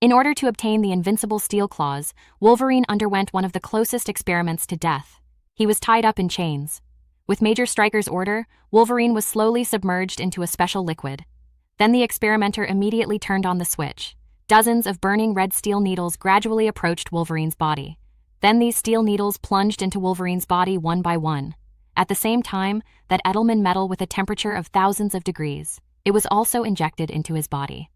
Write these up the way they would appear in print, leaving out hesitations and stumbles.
In order to obtain the invincible steel claws, Wolverine underwent one of the closest experiments to death. He was tied up in chains. With Major Stryker's order, Wolverine was slowly submerged into a special liquid. Then the experimenter immediately turned on the switch. Dozens of burning red steel needles gradually approached Wolverine's body. Then these steel needles plunged into Wolverine's body one by one. At the same time, that Edelman metal with a temperature of thousands of degrees, it was also injected into his body.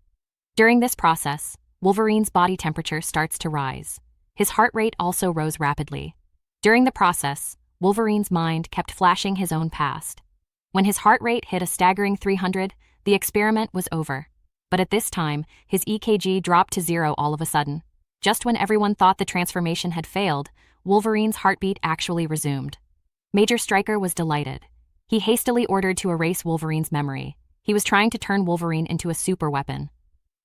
During this process, Wolverine's body temperature starts to rise. His heart rate also rose rapidly. During the process, Wolverine's mind kept flashing his own past. When his heart rate hit a staggering 300, the experiment was over. But at this time, his EKG dropped to 0 all of a sudden. Just when everyone thought the transformation had failed, Wolverine's heartbeat actually resumed. Major Stryker was delighted. He hastily ordered to erase Wolverine's memory. He was trying to turn Wolverine into a super weapon.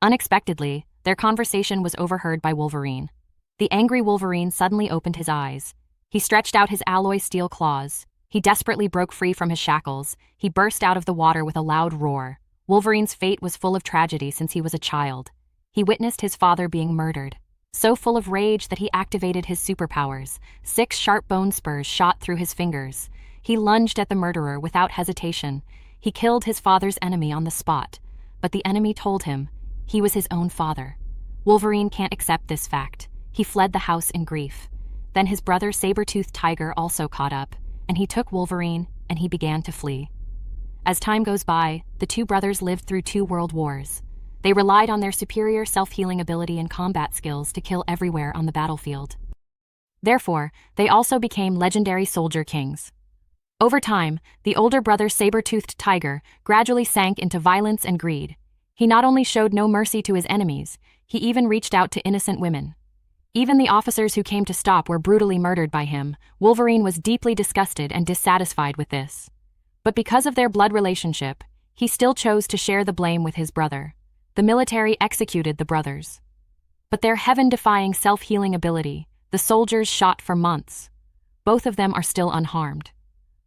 Unexpectedly, their conversation was overheard by Wolverine. The angry Wolverine suddenly opened his eyes. He stretched out his alloy steel claws. He desperately broke free from his shackles. He burst out of the water with a loud roar. Wolverine's fate was full of tragedy since he was a child. He witnessed his father being murdered. So full of rage that he activated his superpowers. 6 sharp bone spurs shot through his fingers. He lunged at the murderer without hesitation. He killed his father's enemy on the spot. But the enemy told him he was his own father. Wolverine can't accept this fact. He fled the house in grief. Then his brother Sabretooth Tiger also caught up, and he took Wolverine and he began to flee. As time goes by, the two brothers lived through 2 world wars. They relied on their superior self-healing ability and combat skills to kill everywhere on the battlefield. Therefore, they also became legendary soldier kings. Over time, the older brother Saber-toothed Tiger gradually sank into violence and greed. He not only showed no mercy to his enemies, he even reached out to innocent women. Even the officers who came to stop were brutally murdered by him. Wolverine was deeply disgusted and dissatisfied with this. But because of their blood relationship, he still chose to share the blame with his brother. The military executed the brothers. But their heaven-defying self-healing ability, the soldiers shot for months. Both of them are still unharmed.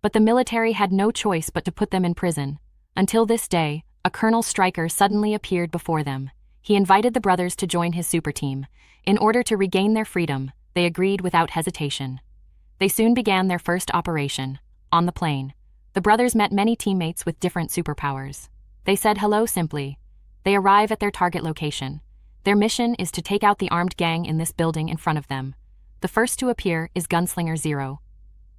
But the military had no choice but to put them in prison. Until this day, a Colonel Stryker suddenly appeared before them. He invited the brothers to join his super team. In order to regain their freedom, they agreed without hesitation. They soon began their first operation, on the plane. The brothers met many teammates with different superpowers. They said hello simply. They arrive at their target location. Their mission is to take out the armed gang in this building in front of them. The first to appear is Gunslinger Zero.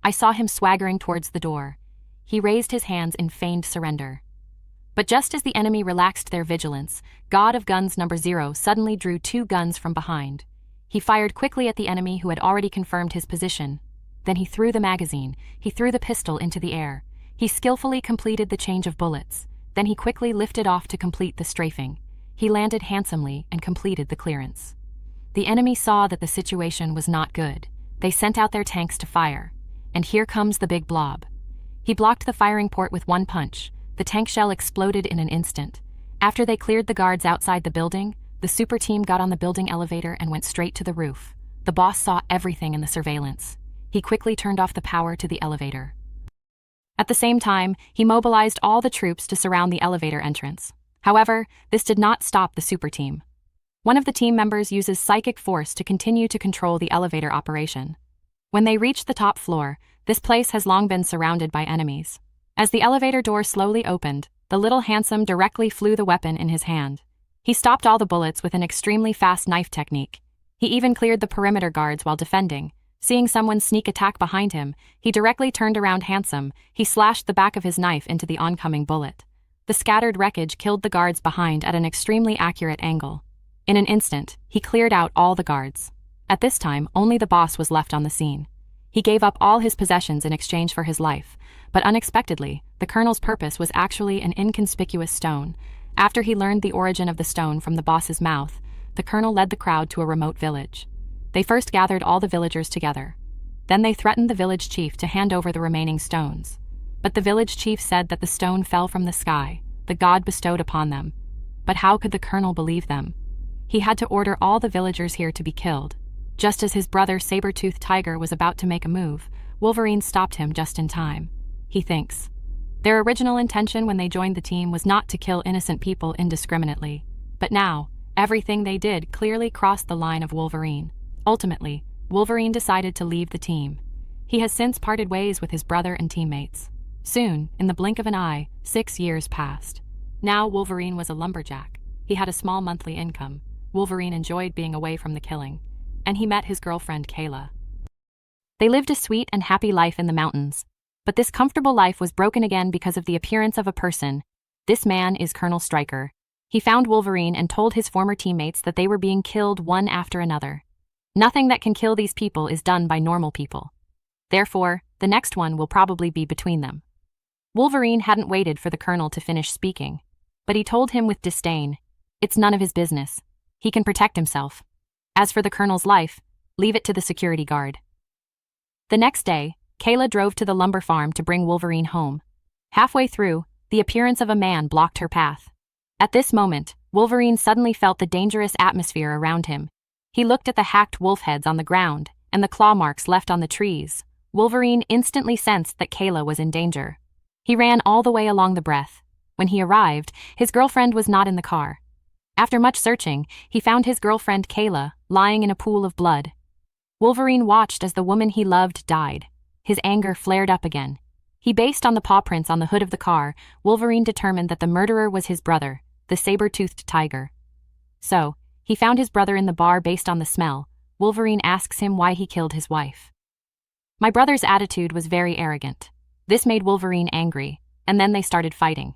I saw him swaggering towards the door. He raised his hands in feigned surrender. But just as the enemy relaxed their vigilance, God of Guns number 0 suddenly drew 2 guns from behind. He fired quickly at the enemy who had already confirmed his position. Then he threw the magazine. He threw the pistol into the air. He skillfully completed the change of bullets. Then he quickly lifted off to complete the strafing. He landed handsomely and completed the clearance. The enemy saw that the situation was not good. They sent out their tanks to fire. And here comes the big blob. He blocked the firing port with 1 punch. The tank shell exploded in an instant. After they cleared the guards outside the building, the super team got on the building elevator and went straight to the roof. The boss saw everything in the surveillance. He quickly turned off the power to the elevator. At the same time, he mobilized all the troops to surround the elevator entrance. However, this did not stop the super team. One of the team members uses psychic force to continue to control the elevator operation. When they reached the top floor, this place has long been surrounded by enemies. As the elevator door slowly opened, the little handsome directly flew the weapon in his hand. He stopped all the bullets with an extremely fast knife technique. He even cleared the perimeter guards while defending. Seeing someone sneak attack behind him, he directly turned around handsome. He slashed the back of his knife into the oncoming bullet. The scattered wreckage killed the guards behind at an extremely accurate angle. In an instant, he cleared out all the guards. At this time, only the boss was left on the scene. He gave up all his possessions in exchange for his life, but unexpectedly, the colonel's purpose was actually an inconspicuous stone. After he learned the origin of the stone from the boss's mouth, the colonel led the crowd to a remote village. They first gathered all the villagers together. Then they threatened the village chief to hand over the remaining stones. But the village chief said that the stone fell from the sky, the god bestowed upon them. But how could the colonel believe them? He had to order all the villagers here to be killed. Just as his brother Saber-toothed Tiger was about to make a move, Wolverine stopped him just in time. He thinks. Their original intention when they joined the team was not to kill innocent people indiscriminately. But now, Everything they did clearly crossed the line of Wolverine. Ultimately, Wolverine decided to leave the team. He has since parted ways with his brother and teammates. Soon, in the blink of an eye, 6 years passed. Now Wolverine was a lumberjack. He had a small monthly income. Wolverine enjoyed being away from the killing. And he met his girlfriend Kayla. They lived a sweet and happy life in the mountains. But this comfortable life was broken again because of the appearance of a person. This man is Colonel Stryker. He found Wolverine and told his former teammates that they were being killed one after another. Nothing that can kill these people is done by normal people. Therefore, the next one will probably be between them. Wolverine hadn't waited for the Colonel to finish speaking, but he told him with disdain, "It's none of his business. He can protect himself. As for the Colonel's life, leave it to the security guard." The next day, Kayla drove to the lumber farm to bring Wolverine home. Halfway through, the appearance of a man blocked her path. At this moment, Wolverine suddenly felt the dangerous atmosphere around him. He looked at the hacked wolf heads on the ground and the claw marks left on the trees. Wolverine instantly sensed that Kayla was in danger. He ran all the way along the breath. When he arrived, his girlfriend was not in the car. After much searching, he found his girlfriend Kayla lying in a pool of blood. Wolverine watched as the woman he loved died. His anger flared up again. He based on the paw prints on the hood of the car. Wolverine determined that the murderer was his brother, the saber-toothed tiger. So, he found his brother in the bar based on the smell. Wolverine asks him why he killed his wife. My brother's attitude was very arrogant. This made Wolverine angry, and then they started fighting.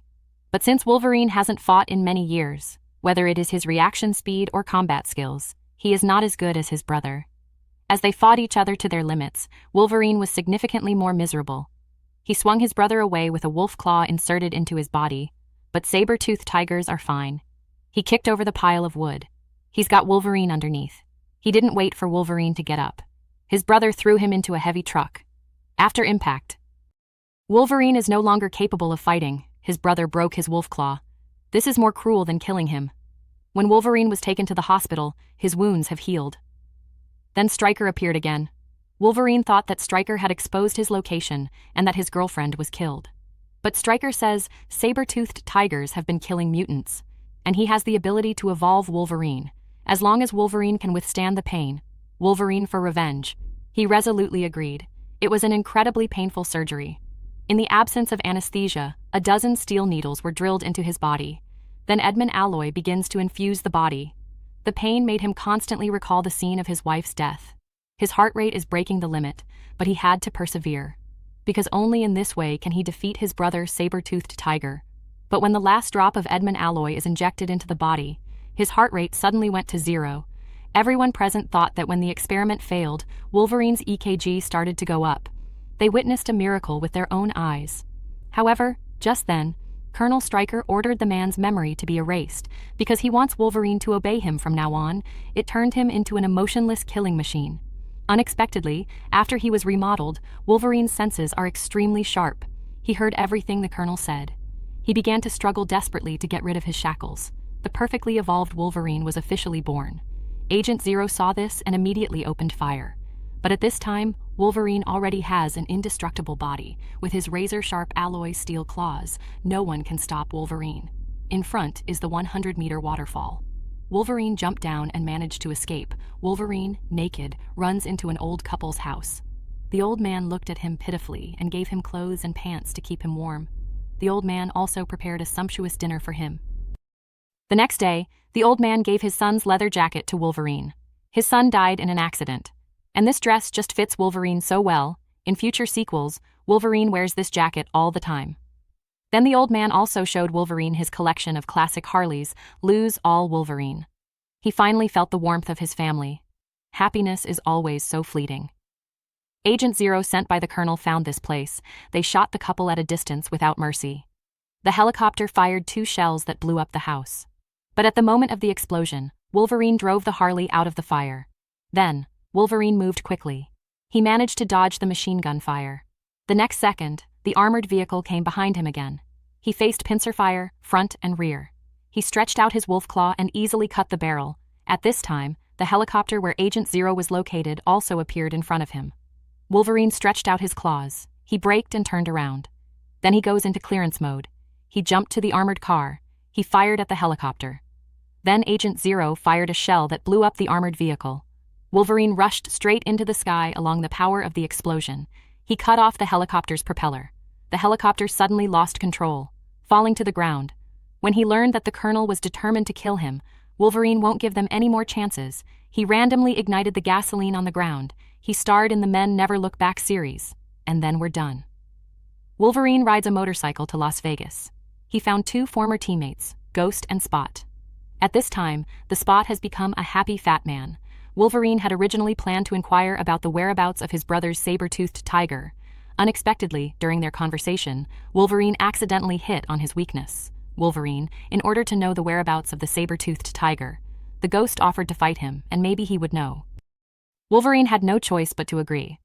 But since Wolverine hasn't fought in many years, whether it is his reaction speed or combat skills, he is not as good as his brother. As they fought each other to their limits, Wolverine was significantly more miserable. He swung his brother away with a wolf claw inserted into his body, but saber-toothed tigers are fine. He kicked over the pile of wood. He's got Wolverine underneath. He didn't wait for Wolverine to get up. His brother threw him into a heavy truck. After impact, Wolverine is no longer capable of fighting. His brother broke his wolf claw. This is more cruel than killing him. When Wolverine was taken to the hospital, his wounds have healed. Then Stryker appeared again. Wolverine thought that Stryker had exposed his location and that his girlfriend was killed. But Stryker says saber-toothed tigers have been killing mutants, and he has the ability to evolve Wolverine. As long as Wolverine can withstand the pain, Wolverine for revenge. He resolutely agreed. It was an incredibly painful surgery. In the absence of anesthesia, a dozen steel needles were drilled into his body. Then Edmund Alloy begins to infuse the body. The pain made him constantly recall the scene of his wife's death. His heart rate is breaking the limit, but he had to persevere. Because only in this way can he defeat his brother saber-toothed tiger. But when the last drop of Edmund Alloy is injected into the body, his heart rate suddenly went to 0. Everyone present thought that when the experiment failed, Wolverine's EKG started to go up. They witnessed a miracle with their own eyes. However, just then, Colonel Stryker ordered the man's memory to be erased because he wants Wolverine to obey him from now on. It turned him into an emotionless killing machine. Unexpectedly, after he was remodeled, Wolverine's senses are extremely sharp. He heard everything the Colonel said. He began to struggle desperately to get rid of his shackles. The perfectly evolved Wolverine was officially born. Agent Zero saw this and immediately opened fire. But at this time, Wolverine already has an indestructible body. With his razor-sharp alloy steel claws, no one can stop Wolverine. In front is the 100-meter waterfall. Wolverine jumped down and managed to escape. Wolverine, naked, runs into an old couple's house. The old man looked at him pitifully and gave him clothes and pants to keep him warm. The old man also prepared a sumptuous dinner for him. The next day, the old man gave his son's leather jacket to Wolverine. His son died in an accident. And this dress just fits Wolverine so well. In future sequels, Wolverine wears this jacket all the time. Then the old man also showed Wolverine his collection of classic Harleys. Lose all Wolverine. He finally felt the warmth of his family. Happiness is always so fleeting. Agent Zero sent by the Colonel found this place. They shot the couple at a distance without mercy. The helicopter fired 2 shells that blew up the house. But at the moment of the explosion, Wolverine drove the Harley out of the fire. Then, Wolverine moved quickly. He managed to dodge the machine gun fire. The next second, the armored vehicle came behind him again. He faced pincer fire, front and rear. He stretched out his wolf claw and easily cut the barrel. At this time, the helicopter where Agent Zero was located also appeared in front of him. Wolverine stretched out his claws. He braked and turned around. Then he goes into clearance mode. He jumped to the armored car. He fired at the helicopter. Then Agent Zero fired a shell that blew up the armored vehicle. Wolverine rushed straight into the sky along the power of the explosion. He cut off the helicopter's propeller. The helicopter suddenly lost control, falling to the ground. When he learned that the Colonel was determined to kill him, Wolverine won't give them any more chances. He randomly ignited the gasoline on the ground. He starred in the Men Never Look Back series. And then we're done. Wolverine rides a motorcycle to Las Vegas. He found 2 former teammates, Ghost and Spot. At this time, the Spot has become a happy fat man. Wolverine had originally planned to inquire about the whereabouts of his brother's saber-toothed tiger. Unexpectedly, during their conversation, Wolverine accidentally hit on his weakness. Wolverine, in order to know the whereabouts of the saber-toothed tiger, the Ghost offered to fight him, and maybe he would know. Wolverine had no choice but to agree.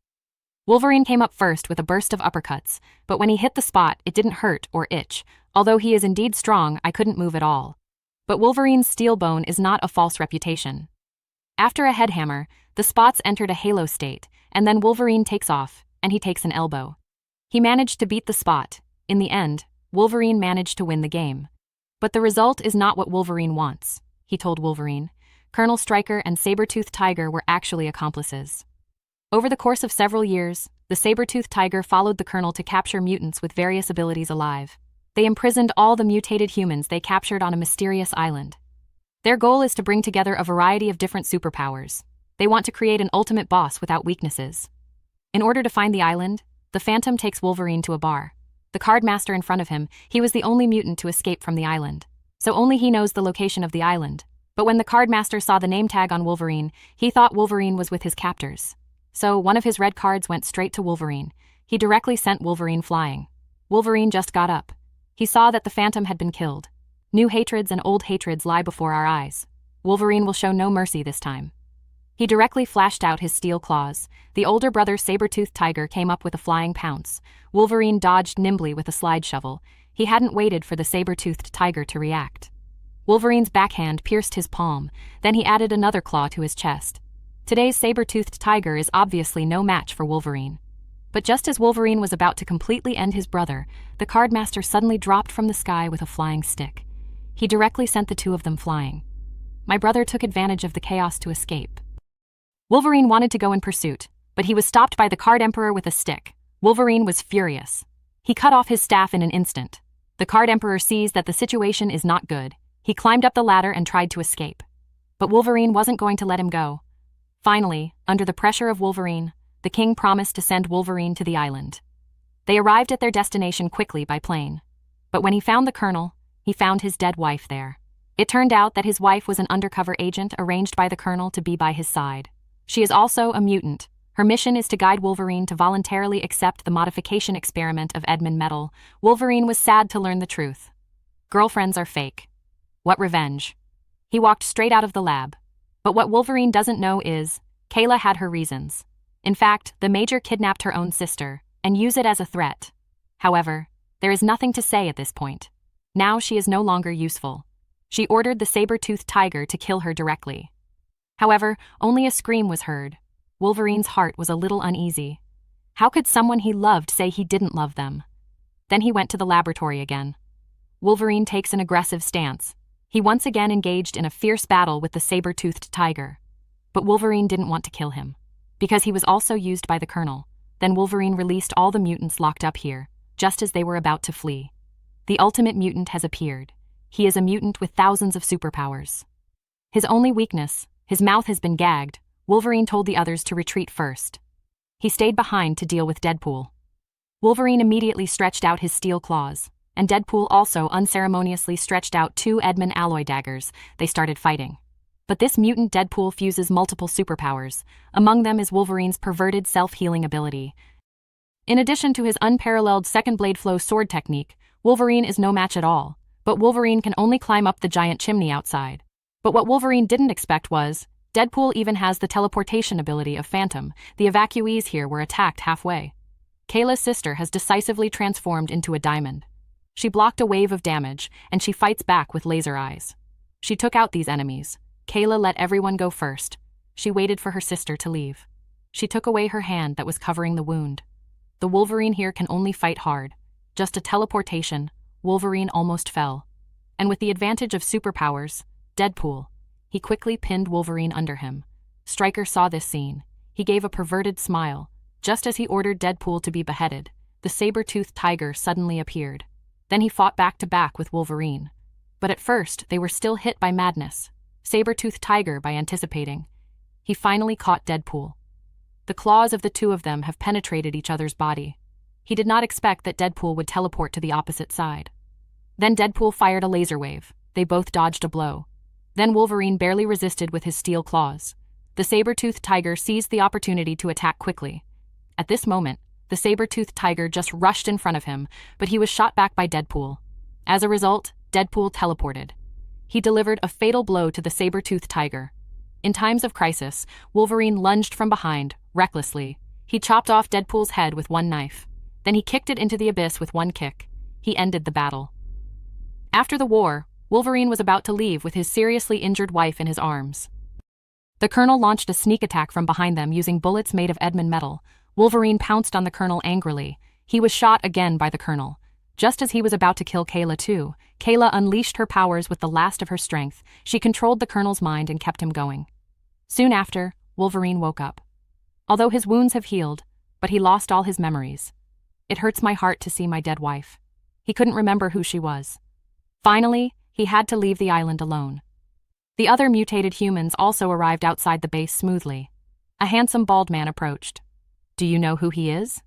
Wolverine came up first with a burst of uppercuts, but when he hit the Spot, it didn't hurt or itch. Although he is indeed strong, I couldn't move at all. But Wolverine's steel bone is not a false reputation. After a head hammer, the Spots entered a halo state, and then Wolverine takes off, and he takes an elbow. He managed to beat the Spot. In the end, Wolverine managed to win the game. But the result is not what Wolverine wants, he told Wolverine. Colonel Stryker and Sabretooth Tiger were actually accomplices. Over the course of several years, the Sabretooth Tiger followed the Colonel to capture mutants with various abilities alive. They imprisoned all the mutated humans they captured on a mysterious island. Their goal is to bring together a variety of different superpowers. They want to create an ultimate boss without weaknesses. In order to find the island, the Phantom takes Wolverine to a bar. The card master in front of him, he was the only mutant to escape from the island. So only he knows the location of the island. But when the card master saw the name tag on Wolverine, he thought Wolverine was with his captors. So one of his red cards went straight to Wolverine. He directly sent Wolverine flying. Wolverine just got up. He saw that the Phantom had been killed. New hatreds and old hatreds lie before our eyes. Wolverine will show no mercy this time. He directly flashed out his steel claws. The older brother Sabretooth Tiger came up with a flying pounce. Wolverine dodged nimbly with a slide shovel. He hadn't waited for the saber-toothed tiger to react. Wolverine's backhand pierced his palm, then he added another claw to his chest. Today's saber-toothed tiger is obviously no match for Wolverine. But just as Wolverine was about to completely end his brother, the cardmaster suddenly dropped from the sky with a flying stick. He directly sent the 2 of them flying. My brother took advantage of the chaos to escape. Wolverine wanted to go in pursuit, but he was stopped by the Card Emperor with a stick. Wolverine was furious. He cut off his staff in an instant. The Card Emperor sees that the situation is not good. He climbed up the ladder and tried to escape. But Wolverine wasn't going to let him go. Finally, under the pressure of Wolverine, the king promised to send Wolverine to the island. They arrived at their destination quickly by plane. But when he found the Colonel, he found his dead wife there. It turned out that his wife was an undercover agent arranged by the Colonel to be by his side. She is also a mutant. Her mission is to guide Wolverine to voluntarily accept the modification experiment of Edmund Metal. Wolverine was sad to learn the truth. Girlfriends are fake. What revenge? He walked straight out of the lab. But what Wolverine doesn't know is, Kayla had her reasons. In fact, the Major kidnapped her own sister, and used it as a threat. However, there is nothing to say at this point. Now she is no longer useful. She ordered the saber-toothed tiger to kill her directly. However, only a scream was heard. Wolverine's heart was a little uneasy. How could someone he loved say he didn't love them? Then he went to the laboratory again. Wolverine takes an aggressive stance. He once again engaged in a fierce battle with the saber-toothed tiger. But Wolverine didn't want to kill him. Because he was also used by the Colonel. Then Wolverine released all the mutants locked up here, just as they were about to flee. The ultimate mutant has appeared. He is a mutant with thousands of superpowers. His only weakness, his mouth has been gagged. Wolverine told the others to retreat first. He stayed behind to deal with Deadpool. Wolverine immediately stretched out his steel claws, and Deadpool also unceremoniously stretched out 2 Edmund alloy daggers. They started fighting. But this mutant Deadpool fuses multiple superpowers. Among them is Wolverine's perverted self-healing ability. In addition to his unparalleled second blade flow sword technique, Wolverine is no match at all, but Wolverine can only climb up the giant chimney outside. But what Wolverine didn't expect was, Deadpool even has the teleportation ability of Phantom. The evacuees here were attacked halfway. Kayla's sister has decisively transformed into a diamond. She blocked a wave of damage, and she fights back with laser eyes. She took out these enemies. Kayla let everyone go first. She waited for her sister to leave. She took away her hand that was covering the wound. The Wolverine here can only fight hard. Just a teleportation, Wolverine almost fell. And with the advantage of superpowers, Deadpool. He quickly pinned Wolverine under him. Stryker saw this scene. He gave a perverted smile. Just as he ordered Deadpool to be beheaded, the Sabretooth tiger suddenly appeared. Then he fought back to back with Wolverine. But at first, they were still hit by madness. Sabretooth tiger by anticipating. He finally caught Deadpool. The claws of the two of them have penetrated each other's body. He did not expect that Deadpool would teleport to the opposite side. Then Deadpool fired a laser wave. They both dodged a blow. Then Wolverine barely resisted with his steel claws. The Sabretooth tiger seized the opportunity to attack quickly. At this moment, the Sabretooth tiger just rushed in front of him, but he was shot back by Deadpool. As a result, Deadpool teleported. He delivered a fatal blow to the Sabretooth tiger. In times of crisis, Wolverine lunged from behind, recklessly. He chopped off Deadpool's head with one knife. Then he kicked it into the abyss with one kick. He ended the battle. After the war, Wolverine was about to leave with his seriously injured wife in his arms. The Colonel launched a sneak attack from behind them using bullets made of Edmund metal. Wolverine pounced on the Colonel angrily. He was shot again by the Colonel. Just as he was about to kill Kayla too, Kayla unleashed her powers with the last of her strength. She controlled the Colonel's mind and kept him going. Soon after, Wolverine woke up. Although his wounds have healed, but he lost all his memories. It hurts my heart to see my dead wife. He couldn't remember who she was. Finally, he had to leave the island alone. The other mutated humans also arrived outside the base smoothly. A handsome bald man approached. "Do you know who he is?"